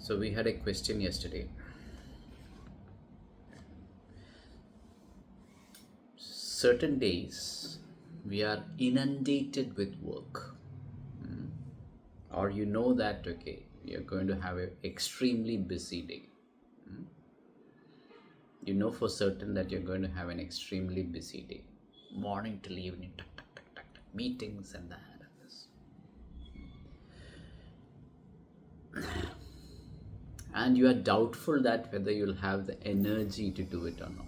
So we had a question yesterday. Certain days we are inundated with work, or you know that you're going to have an extremely busy day. You know for certain that you're going to have an extremely busy day, morning till evening, tuck, tuck, tuck, tuck, tuck, meetings and that and this. And you are doubtful that whether you'll have the energy to do it or not.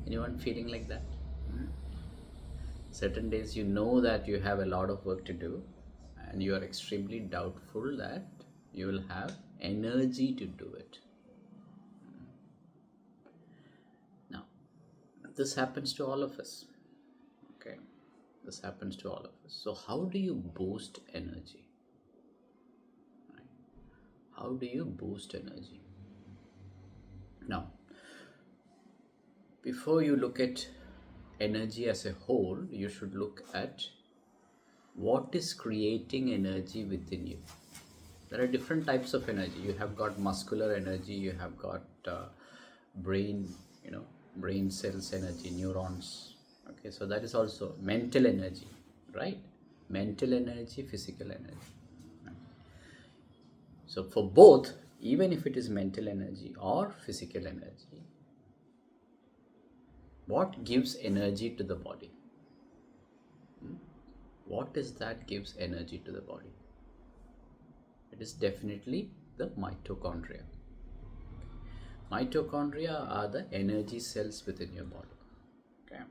Anyone feeling like that? Certain days you know that you have a lot of work to do, and you are extremely doubtful that you will have energy to do it. Now, this happens to all of us. Okay, this happens to all of us. So, how do you boost energy? Right? How do you boost energy? Now, before you look at energy as a whole, you should look at what is creating energy within you. There are different types of energy. You have got muscular energy, you have got brain, brain cells energy, neurons. Okay, so that is also mental energy, right? Mental energy, physical energy. So for both, even if it is mental energy or physical energy, what gives energy to the body? What is that gives energy to the body? It is definitely the mitochondria. Mitochondria are the energy cells within your body. Okay.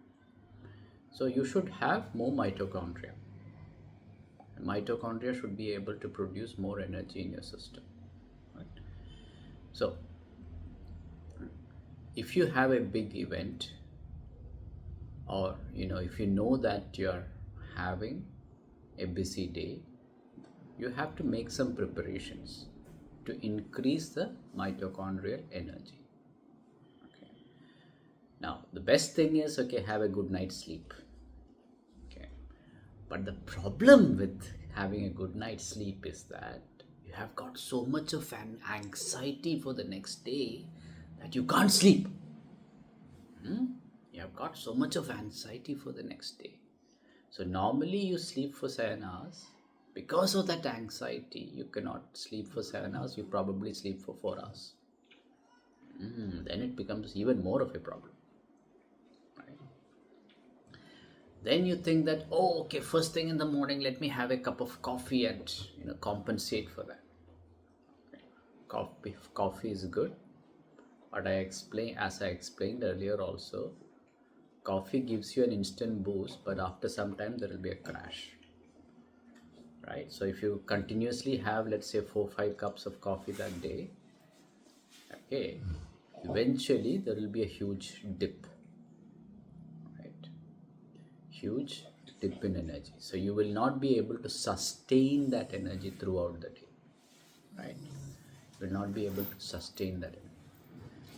So you should have more mitochondria. And mitochondria should be able to produce more energy in your system. Right? So if you have a big event, or if you know that you're having a busy day, you have to make some preparations to increase the mitochondrial energy. Okay. Now the best thing is, have a good night's sleep. Okay. But the problem with having a good night's sleep is that you have got so much of an anxiety for the next day that you can't sleep. You have got so much of anxiety for the next day. So normally you sleep for 7 hours. Because of that anxiety, you cannot sleep for 7 hours. You probably sleep for 4 hours. Then it becomes even more of a problem. Right? Then you think that, first thing in the morning, let me have a cup of coffee and compensate for that. Coffee is good. But as I explained earlier also, coffee gives you an instant boost, but after some time there will be a crash. Right? So if you continuously have, let's say, 4-5 cups of coffee that day, okay, eventually there will be a huge dip. Right? Huge dip in energy. So you will not be able to sustain that energy throughout the day. Right? You will not be able to sustain that energy.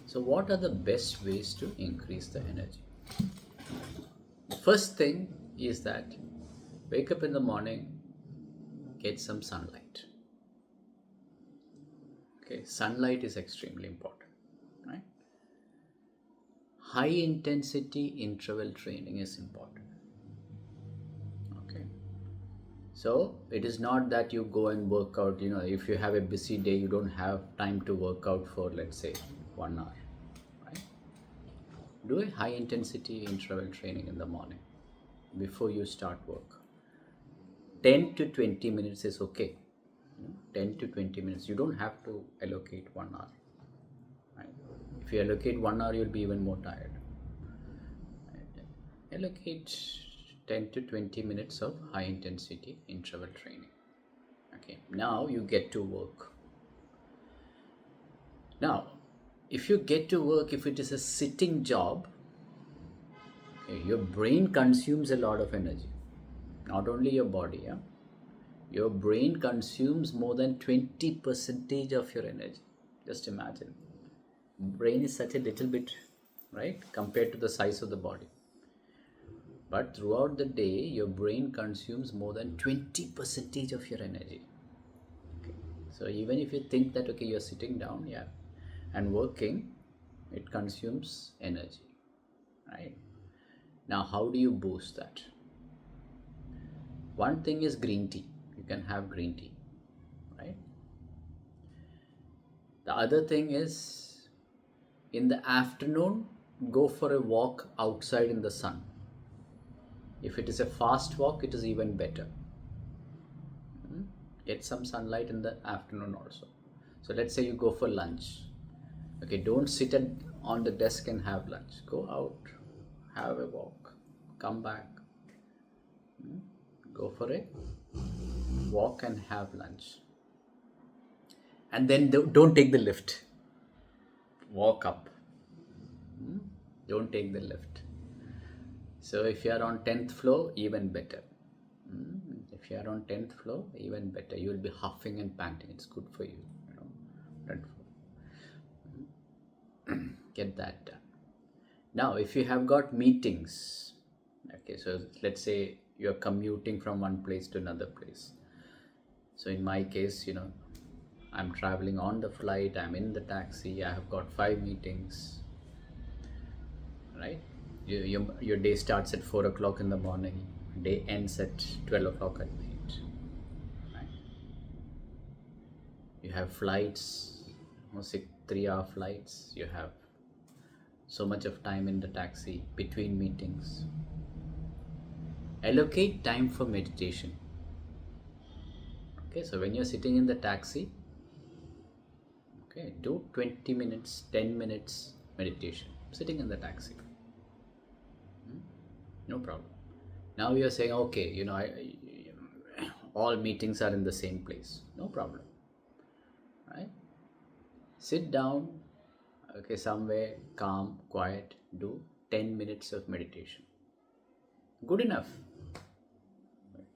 So what are the best ways to increase the energy? The first thing is that wake up in the morning, get some sunlight. Okay, sunlight is extremely important, right? High intensity interval training is important. Okay, so it is not that you go and work out, if you have a busy day, you don't have time to work out for, let's say, 1 hour. Do a high intensity interval training in the morning before you start work. 10 to 20 minutes is okay. 10 to 20 minutes. You don't have to allocate 1 hour. Right? If you allocate 1 hour, you'll be even more tired. Right? Allocate 10 to 20 minutes of high intensity interval training. Okay. Now you get to work. Now, if you get to work, if it is a sitting job, your brain consumes a lot of energy. Not only your body, your brain consumes more than 20% of your energy. Just imagine. Brain is such a little bit, right, compared to the size of the body. But throughout the day, your brain consumes more than 20% of your energy. Okay. So even if you think that, okay, you're sitting down, yeah, and working, it consumes energy, right? Now, how do you boost that? One thing is green tea. You can have green tea, right? The other thing is, in the afternoon, go for a walk outside in the sun. If it is a fast walk, it is even better. Get some sunlight in the afternoon also. So let's say you go for lunch. Okay, don't sit on the desk and have lunch. Go out, have a walk, come back, go for a walk and have lunch. And then don't take the lift. Walk up. Don't take the lift. So if you are on 10th floor, even better. If you are on 10th floor, even better. You will be huffing and panting. It's good for you. 10th floor. Get that done. Now, if you have got meetings, okay, so let's say you're commuting from one place to another place. So in my case, I'm traveling on the flight, I'm in the taxi, I have got 5 meetings, right? Your day starts at 4 o'clock in the morning, day ends at 12 o'clock at night, right? You have flights, 3-hour flights, you have so much of time in the taxi between meetings. Allocate time for meditation. Okay, so when you're sitting in the taxi, okay, do 20 minutes, 10 minutes meditation, sitting in the taxi. No problem. Now you're saying, okay, all meetings are in the same place. No problem, right? Sit down, okay, somewhere calm, quiet, do 10 minutes of meditation. Good enough.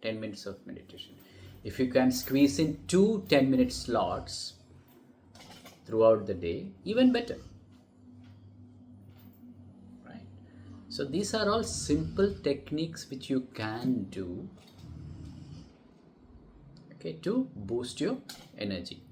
10 minutes of meditation. If you can squeeze in 2 10-minute slots throughout the day, even better, right? So these are all simple techniques which you can do, okay, to boost your energy.